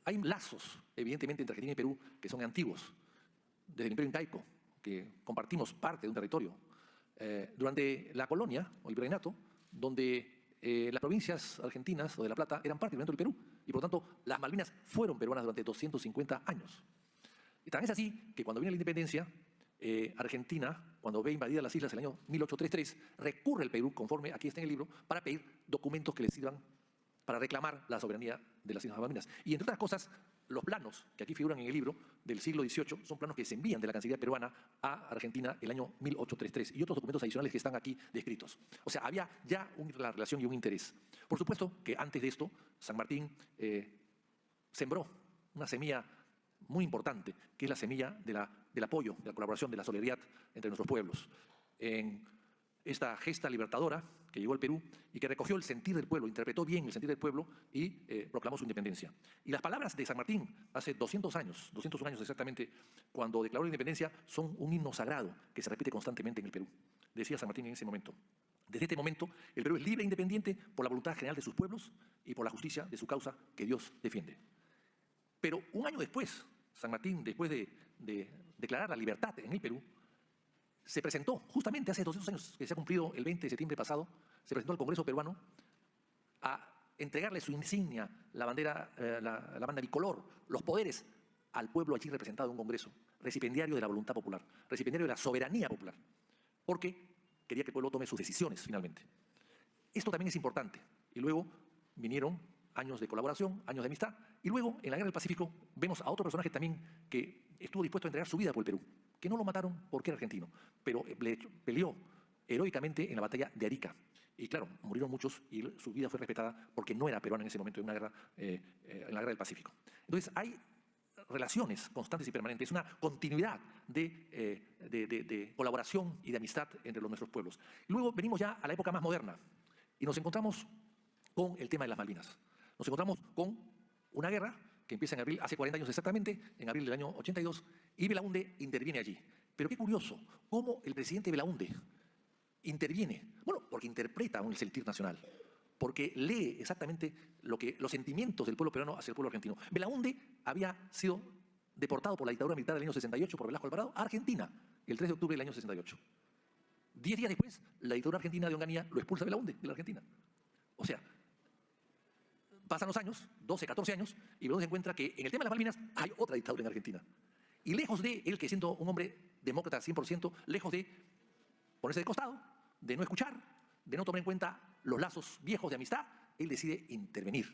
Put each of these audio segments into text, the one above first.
hay lazos, evidentemente, entre Argentina y Perú que son antiguos, desde el Imperio Incaico, que compartimos parte de un territorio. Durante la colonia, o el virreinato, donde las provincias argentinas o de La Plata eran parte del virreinato del Perú, y por lo tanto las Malvinas fueron peruanas durante 250 años. Y tan es así que cuando viene la independencia, Argentina, cuando ve invadidas las islas en el año 1833, recurre al Perú, conforme aquí está en el libro, para pedir documentos que le sirvan para reclamar la soberanía de las Islas Malvinas. Y entre otras cosas, los planos que aquí figuran en el libro del siglo XVIII son planos que se envían de la Cancillería peruana a Argentina el año 1833 y otros documentos adicionales que están aquí descritos. O sea, había ya una relación y un interés. Por supuesto que antes de esto, San Martín sembró una semilla muy importante, que es la semilla del apoyo, de la colaboración, de la solidaridad entre nuestros pueblos. En esta gesta libertadora que llegó al Perú y que recogió el sentir del pueblo, interpretó bien el sentir del pueblo y proclamó su independencia. Y las palabras de San Martín, hace 201 años exactamente, cuando declaró la independencia, son un himno sagrado que se repite constantemente en el Perú. Decía San Martín en ese momento: desde este momento, el Perú es libre e independiente por la voluntad general de sus pueblos y por la justicia de su causa que Dios defiende. Pero un año después, San Martín, después de declarar la libertad en el Perú, se presentó, justamente hace 200 años, que se ha cumplido el 20 de septiembre pasado, se presentó al Congreso peruano a entregarle su insignia, la bandera, la banda bicolor, los poderes al pueblo allí representado en un Congreso, recipiendario de la voluntad popular, recipiendario de la soberanía popular, porque quería que el pueblo tome sus decisiones finalmente. Esto también es importante. Y luego vinieron años de colaboración, años de amistad, y luego en la Guerra del Pacífico vemos a otro personaje también que estuvo dispuesto a entregar su vida por el Perú, que no lo mataron porque era argentino, pero peleó heroicamente en la batalla de Arica. Y claro, murieron muchos y su vida fue respetada porque no era peruano en ese momento en la Guerra del Pacífico. Entonces hay relaciones constantes y permanentes, una continuidad de colaboración y de amistad entre nuestros pueblos. Y luego venimos ya a la época más moderna y nos encontramos con el tema de las Malvinas. Nos encontramos con una guerra que empieza en abril, hace 40 años exactamente, en abril del año 82, y Belaúnde interviene allí. Pero qué curioso, cómo el presidente Belaúnde interviene. Bueno, porque interpreta un sentir nacional, porque lee exactamente los sentimientos del pueblo peruano hacia el pueblo argentino. Belaúnde había sido deportado por la dictadura militar del año 68 por Velasco Alvarado a Argentina, el 3 de octubre del año 68. 10 días después, la dictadura argentina de Onganía lo expulsa a Belaúnde de la Argentina. O sea, pasan los años, 12, 14 años, y Belaúnde se encuentra que en el tema de las Malvinas hay otra dictadura en Argentina. Y lejos de él, que siendo un hombre demócrata 100%, lejos de ponerse de costado, de no escuchar, de no tomar en cuenta los lazos viejos de amistad, él decide intervenir.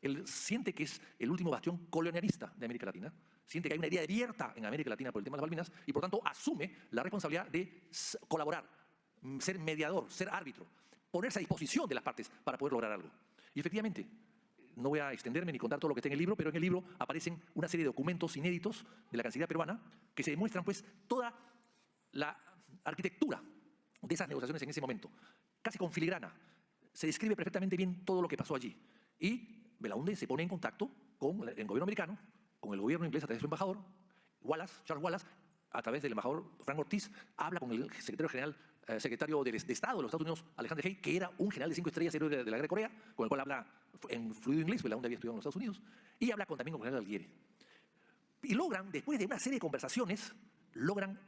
Él siente que es el último bastión colonialista de América Latina, siente que hay una herida abierta en América Latina por el tema de las Malvinas y por tanto asume la responsabilidad de colaborar, ser mediador, ser árbitro, ponerse a disposición de las partes para poder lograr algo. Y efectivamente, no voy a extenderme ni contar todo lo que está en el libro, pero en el libro aparecen una serie de documentos inéditos de la Cancillería peruana que se demuestran pues toda la arquitectura de esas negociaciones en ese momento, casi con filigrana. Se describe perfectamente bien todo lo que pasó allí. Y Belaúnde se pone en contacto con el gobierno americano, con el gobierno inglés a través de su embajador, Charles Wallace, a través del embajador Frank Ortiz, habla con el secretario general, secretario de Estado de los Estados Unidos, Alexander Haig, que era un general de 5 estrellas héroe de la Guerra de Corea, con el cual habla en fluido inglés, Belaúnde había estudiado en los Estados Unidos, y habla también con el general Alguerre. Y logran, después de una serie de conversaciones, logran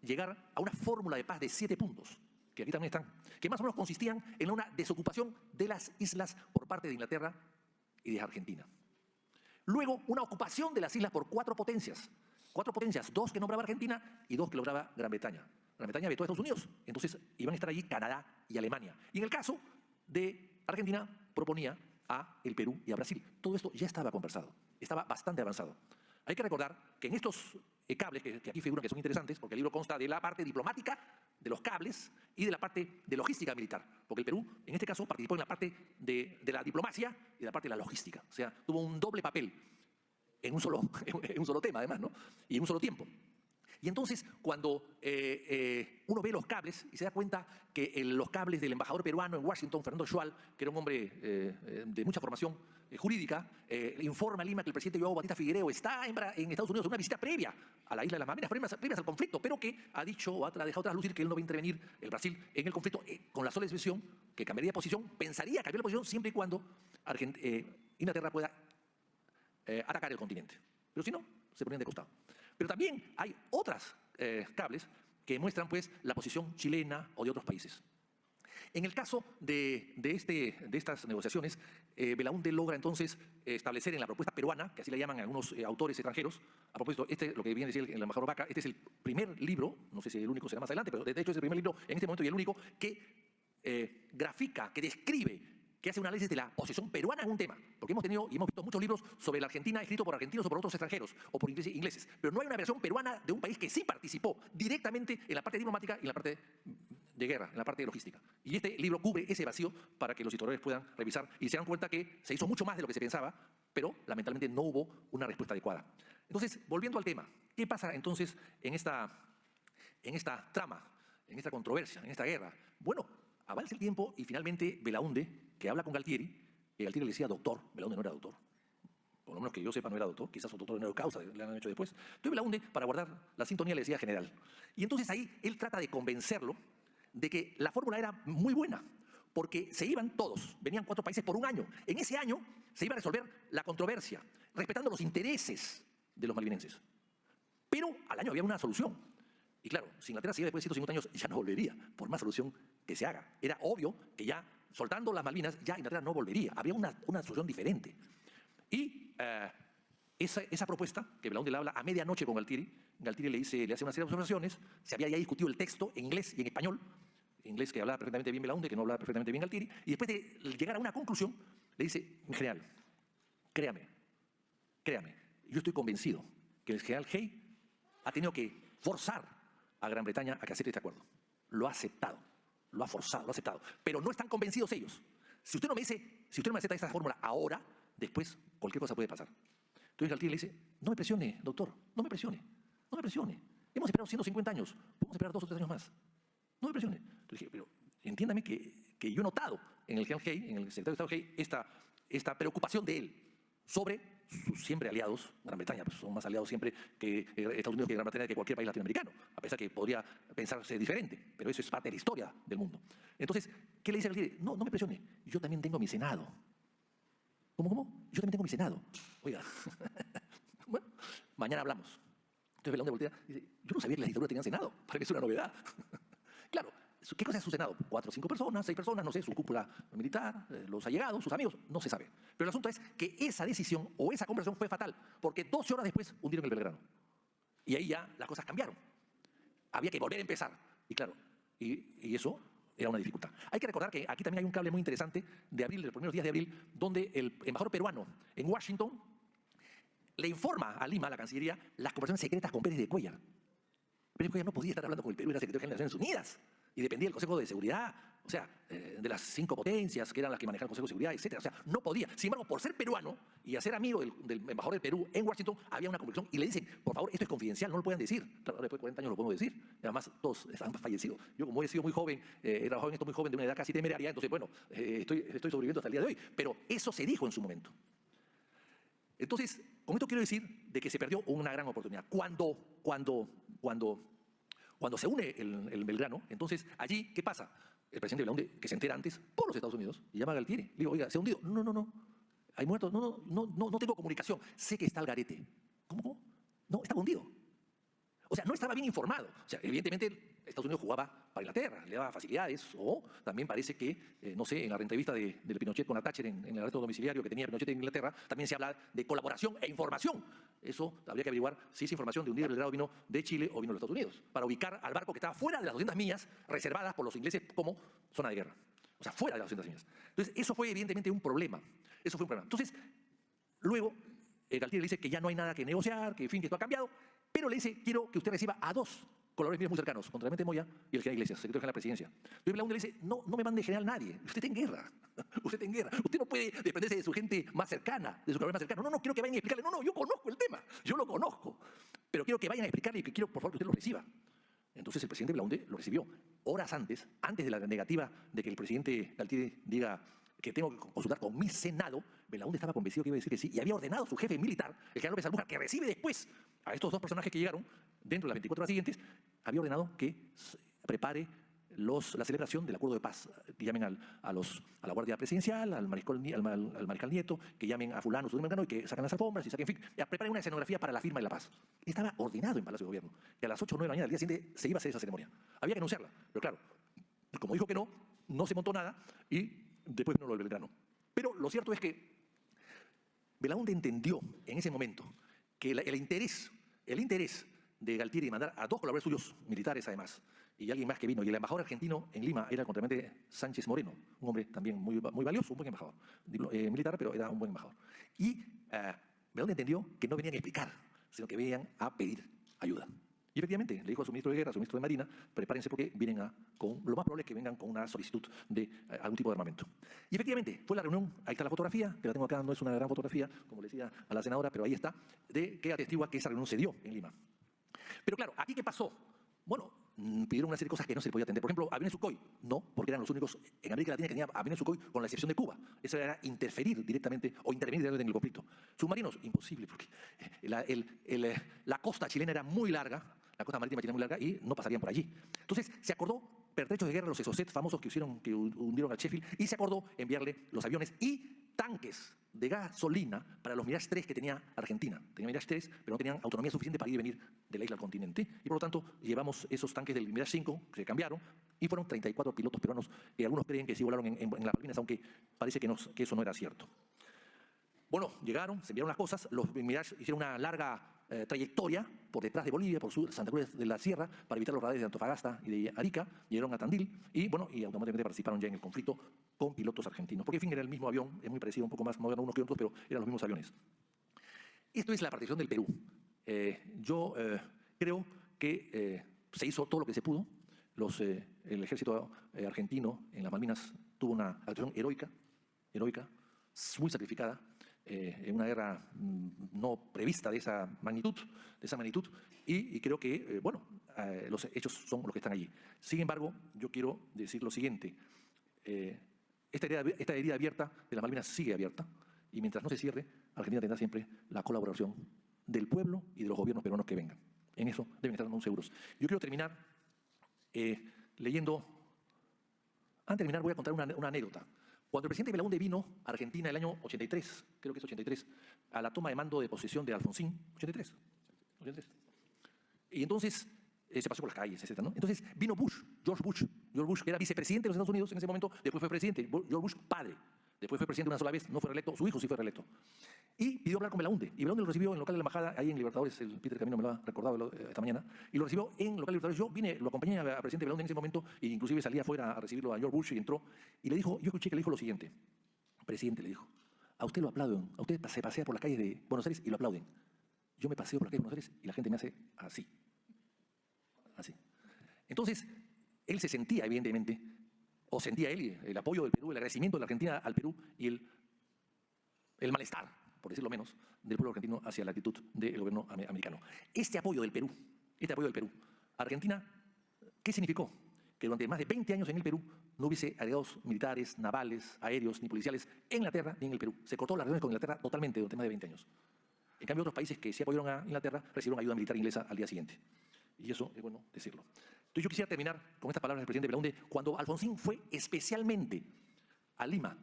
llegar a una fórmula de paz de 7 puntos, que aquí también están, que más o menos consistían en una desocupación de las islas por parte de Inglaterra y de Argentina. Luego, una ocupación de las islas por 4 potencias. 4 potencias, 2 que nombraba Argentina y 2 que lograba Gran Bretaña. Gran Bretaña vetó a Estados Unidos, entonces iban a estar allí Canadá y Alemania. Y en el caso de Argentina, proponía a el Perú y a Brasil. Todo esto ya estaba conversado, estaba bastante avanzado. Hay que recordar que en estos cables que aquí figuran, que son interesantes, porque el libro consta de la parte diplomática, de los cables y de la parte de logística militar, porque el Perú, en este caso, participó en la parte de la diplomacia y de la parte de la logística. O sea, tuvo un doble papel en un solo tema, además, ¿no? Y en un solo tiempo. Y entonces, cuando uno ve los cables y se da cuenta que los cables del embajador peruano en Washington, Fernando Schwal, que era un hombre de mucha formación jurídica, informa a Lima que el presidente Joao Batista Figueiredo está en Estados Unidos en una visita previa a la isla de las Malvinas, previas al conflicto, pero que ha dicho o ha dejado traslucir que él no va a intervenir, el Brasil, en el conflicto, con la sola expresión que cambiaría de posición, pensaría cambiar de posición siempre y cuando Inglaterra pueda atacar el continente. Pero si no, se ponían de costado. Pero también hay otras cables que muestran pues, la posición chilena o de otros países. En el caso de estas negociaciones, Belaúnde logra entonces establecer en la propuesta peruana, que así la llaman algunos autores extranjeros, a propósito, lo que viene a decir el embajador Vaca, este es el primer libro, no sé si el único será más adelante, pero de hecho es el primer libro en este momento y el único que grafica, que describe, que hace un análisis de la posición peruana en un tema. Porque hemos tenido y hemos visto muchos libros sobre la Argentina escritos por argentinos o por otros extranjeros o por ingleses, pero no hay una versión peruana de un país que sí participó directamente en la parte diplomática y en la parte de guerra, en la parte de logística. Y este libro cubre ese vacío para que los historiadores puedan revisar y se dan cuenta que se hizo mucho más de lo que se pensaba, pero lamentablemente no hubo una respuesta adecuada. Entonces, volviendo al tema, ¿qué pasa entonces en esta trama, en esta controversia, en esta guerra? Bueno, avanza el tiempo y finalmente Belaúnde, que habla con Galtieri, y Galtieri le decía doctor, Belaúnde no era doctor. Por lo menos que yo sepa no era doctor, quizás un doctor de causa le han hecho después. Entonces Belaúnde, para guardar la sintonía, le decía general. Y entonces ahí él trata de convencerlo de que la fórmula era muy buena, porque se iban todos, venían 4 países por un año. En ese año se iba a resolver la controversia, respetando los intereses de los malvinenses. Pero al año había una solución. Y claro, si Inglaterra seguía después de 150 años, ya no volvería, por más solución que se haga. Era obvio que ya, soltando las Malvinas, ya Inglaterra no volvería. Había una solución diferente. Y esa propuesta, que Belaúnde le habla a medianoche con Galtieri, Galtieri le hace una serie de observaciones, se había ya discutido el texto en inglés y en español, inglés que hablaba perfectamente bien Belaúnde, que no hablaba perfectamente bien Galtieri, y después de llegar a una conclusión, le dice, general, créame, yo estoy convencido que el general Hay ha tenido que forzar a Gran Bretaña a que acepte este acuerdo. Lo ha aceptado, lo ha forzado, lo ha aceptado, pero no están convencidos ellos. Si usted no me acepta esta fórmula ahora, después cualquier cosa puede pasar. Entonces Galtieri le dice, no me presione, doctor, no me presione. Hemos esperado 150 años, podemos esperar 2 o 3 años más. No me presione. Entonces dije, pero entiéndame que yo he notado en el general Hay, en el secretario de Estado Hay, esta preocupación de él sobre sus siempre aliados, Gran Bretaña, pues son más aliados siempre que Estados Unidos que Gran Bretaña que cualquier país latinoamericano, a pesar que podría pensarse diferente, pero eso es parte de la historia del mundo. Entonces, ¿qué le dice Galtieri? No me presione, yo también tengo mi Senado. ¿Cómo? Yo también tengo mi Senado. Oiga, bueno, mañana hablamos. Entonces Belaúnde voltea y dice, yo no sabía que las dictaduras tenían Senado, para mí es una novedad. Claro, ¿qué cosa es su Senado? 4 o 5 personas, 6 personas, no sé, su cúpula militar, los allegados, sus amigos, no se sabe. Pero el asunto es que esa decisión o esa conversación fue fatal, porque 12 horas después hundieron el Belgrano. Y ahí ya las cosas cambiaron. Había que volver a empezar. Y claro, y eso era una dificultad. Hay que recordar que aquí también hay un cable muy interesante de abril, de los primeros días de abril, donde el embajador peruano en Washington le informa a Lima, a la Cancillería, las conversaciones secretas con Pérez de Cuéllar. Pérez de Cuéllar no podía estar hablando con el Perú, era secretario general de las Naciones Unidas y dependía del Consejo de Seguridad, o sea, de las 5 potencias que eran las que manejaban el Consejo de Seguridad, etc. O sea, no podía. Sin embargo, por ser peruano y a ser amigo del embajador del Perú en Washington, había una conversación y le dicen, por favor, esto es confidencial, no lo puedan decir. Claro, ahora después de 40 años lo podemos decir. Y además, todos han fallecido. Yo, como he sido muy joven, he trabajado en esto muy joven, de una edad casi temeraria, entonces, bueno, estoy sobreviviendo hasta el día de hoy. Pero eso se dijo en su momento. Entonces, con esto quiero decir de que se perdió una gran oportunidad. Cuando se une el Belgrano, entonces allí, ¿qué pasa? El presidente Belaúnde, que se entera antes por los Estados Unidos, y llama a Galtieri. Le digo, oiga, ¿se ha hundido? No. ¿Hay muertos? No tengo comunicación. Sé que está al garete. ¿Cómo? No, está hundido. O sea, no estaba bien informado. O sea, evidentemente Estados Unidos jugaba para Inglaterra, le daba facilidades, o también parece que, no sé, en la entrevista de Pinochet con la Thatcher en el arresto domiciliario que tenía Pinochet en Inglaterra, también se habla de colaboración e información. Eso habría que averiguar si esa información de hundir el Belgrano vino de Chile o vino de los Estados Unidos, para ubicar al barco que estaba fuera de las 200 millas reservadas por los ingleses como zona de guerra. O sea, fuera de las 200 millas. Entonces, eso fue evidentemente un problema. Entonces, luego, Galtieri le dice que ya no hay nada que negociar, que en fin, que esto ha cambiado, pero le dice, quiero que usted reciba a 2 colaboradores míos muy cercanos, contra Clemente Moya y el general Iglesias, secretario general de la presidencia. Entonces Belaúnde le dice, no me mande general nadie, usted está en guerra, usted no puede desprenderse de su gente más cercana, de su colaborador más cercano. No, quiero que vayan a explicarle, yo conozco el tema, yo lo conozco, pero quiero que vayan a explicarle y que quiero, por favor, que usted lo reciba. Entonces el presidente Belaúnde lo recibió horas antes de la negativa de que el presidente Galtieri diga que tengo que consultar con mi Senado. Belaúnde estaba convencido que iba a decir que sí y había ordenado a su jefe militar, el general López Albuja, que recibe después a estos 2 personajes que llegaron dentro de las 24 horas siguientes, había ordenado que prepare la celebración del acuerdo de paz, que llamen a la Guardia Presidencial, al Mariscal Nieto, que llamen a fulano, y que saquen las alfombras y saquen, en fin, preparen una escenografía para la firma de la paz. Estaba ordenado en Palacio de Gobierno, que a las 8 o 9 de la mañana del día siguiente se iba a hacer esa ceremonia. Había que anunciarla, pero claro, como dijo que no se montó nada y después vino lo del Belgrano. Pero lo cierto es que Belaúnde entendió en ese momento que el interés de Galtieri de mandar a 2 colaboradores suyos, militares además, y alguien más que vino, y el embajador argentino en Lima era el contraalmirante Sánchez Moreno, un hombre también muy valioso, un buen embajador, militar, pero era un buen embajador. Y Belaúnde entendió que no venían a explicar, sino que venían a pedir ayuda. Y efectivamente, le dijo a su ministro de Guerra, a su ministro de Marina, prepárense porque vienen lo más probable es que vengan con una solicitud de algún tipo de armamento. Y efectivamente, fue la reunión, ahí está la fotografía, que la tengo acá, no es una gran fotografía, como le decía a la senadora, pero ahí está, que atestigua que esa reunión se dio en Lima. Pero claro, ¿aquí qué pasó? Bueno, pidieron una serie de cosas que no se podía atender. Por ejemplo, aviones Sukhoi, no, porque eran los únicos en América Latina que tenían aviones Sukhoi, con la excepción de Cuba. Eso era interferir directamente o intervenir directamente en el conflicto. Submarinos, imposible, porque la costa chilena era muy larga, la costa marítima chilena muy larga, y no pasarían por allí. Entonces, se acordó pertrechos de guerra, los Exocet famosos que hundieron al Sheffield, y se acordó enviarle los aviones y tanques de gasolina para los Mirage 3 que tenía Argentina. Tenía Mirage 3, pero no tenían autonomía suficiente para ir y venir de la isla al continente. Y por lo tanto, llevamos esos tanques del Mirage 5, que se cambiaron, y fueron 34 pilotos peruanos, que algunos creen que sí volaron en las Malvinas, aunque parece que eso no era cierto. Bueno, llegaron, se enviaron las cosas, los Mirage hicieron una larga trayectoria por detrás de Bolivia, por Santa Cruz de la Sierra, para evitar los radares de Antofagasta y de Arica, llegaron a Tandil y, bueno, y automáticamente participaron ya en el conflicto con pilotos argentinos. Porque, en fin, era el mismo avión, es muy parecido, un poco más moderno unos que otros, pero eran los mismos aviones. Esto es la participación del Perú. Yo creo que se hizo todo lo que se pudo. El ejército argentino en las Malvinas tuvo una actuación heroica, muy sacrificada, en una guerra no prevista de esa magnitud, y creo que, bueno, los hechos son los que están allí. Sin embargo, yo quiero decir lo siguiente. Esta herida abierta de las Malvinas sigue abierta, y mientras no se cierre, Argentina tendrá siempre la colaboración del pueblo y de los gobiernos peruanos que vengan. En eso deben estar muy seguros. Yo quiero terminar leyendo. Antes de terminar, voy a contar una anécdota. Cuando el presidente Belaúnde vino a Argentina el año 83, creo que es 83, a la toma de mando de posesión de Alfonsín, 83. Y entonces se pasó por las calles, etc., ¿no? Entonces vino George Bush, que era vicepresidente de los Estados Unidos en ese momento, después fue presidente, George Bush padre. Después fue presidente una sola vez, no fue reelecto, su hijo sí fue reelecto. Y pidió hablar con Belaúnde. Y Belaúnde lo recibió en el local de la embajada, ahí en Libertadores, el Peter Camino me lo ha recordado esta mañana, y lo recibió en el local de Libertadores. Yo vine, lo acompañé al presidente Belaúnde en ese momento, e inclusive salí afuera a recibirlo a George Bush y entró, y le dijo, yo escuché que le dijo lo siguiente. Presidente, le dijo, a usted lo aplauden, a usted se pasea por las calles de Buenos Aires y lo aplauden. Yo me paseo por las calles de Buenos Aires y la gente me hace así. Así. Entonces, él se sentía, evidentemente, o sentía él el apoyo del Perú, el agradecimiento de la Argentina al Perú y el malestar, por decirlo menos, del pueblo argentino hacia la actitud del gobierno americano. Este apoyo del Perú, Argentina, ¿qué significó? Que durante más de 20 años en el Perú no hubiese aliados militares, navales, aéreos, ni policiales en Inglaterra ni en el Perú. Se cortó las relaciones con Inglaterra totalmente durante más de 20 años. En cambio, otros países que sí apoyaron a Inglaterra recibieron ayuda militar inglesa al día siguiente. Y eso es bueno decirlo. Entonces yo quisiera terminar con estas palabras del presidente Belaúnde cuando Alfonsín fue especialmente a Lima,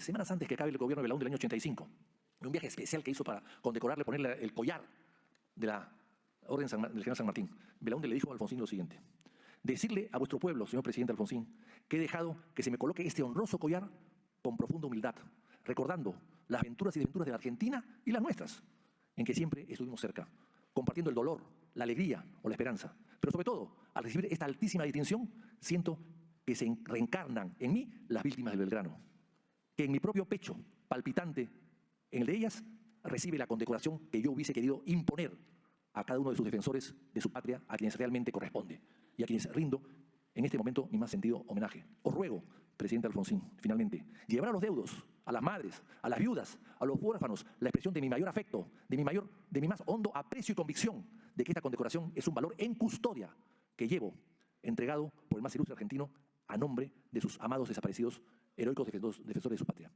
semanas antes que acabe el gobierno de Belaúnde del año 85. Un viaje especial que hizo para condecorarle, ponerle el collar de la Orden del General San Martín. Belaúnde le dijo a Alfonsín lo siguiente. Decirle a vuestro pueblo, señor presidente Alfonsín, que he dejado que se me coloque este honroso collar con profunda humildad, recordando las aventuras y desventuras de la Argentina y las nuestras, en que siempre estuvimos cerca, compartiendo el dolor, la alegría o la esperanza. Pero sobre todo, al recibir esta altísima distinción, siento que se reencarnan en mí las víctimas del Belgrano, que en mi propio pecho, palpitante en el de ellas, recibe la condecoración que yo hubiese querido imponer a cada uno de sus defensores de su patria, a quienes realmente corresponde, y a quienes rindo en este momento mi más sentido homenaje. Os ruego, presidente Alfonsín, finalmente, llevar a los deudos, a las madres, a las viudas, a los huérfanos, la expresión de mi mayor afecto, de mi más hondo aprecio y convicción de que esta condecoración es un valor en custodia que llevo, entregado por el más ilustre argentino, a nombre de sus amados desaparecidos, heroicos defensores de su patria.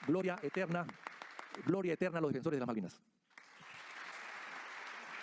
Gloria eterna a los defensores de las Malvinas.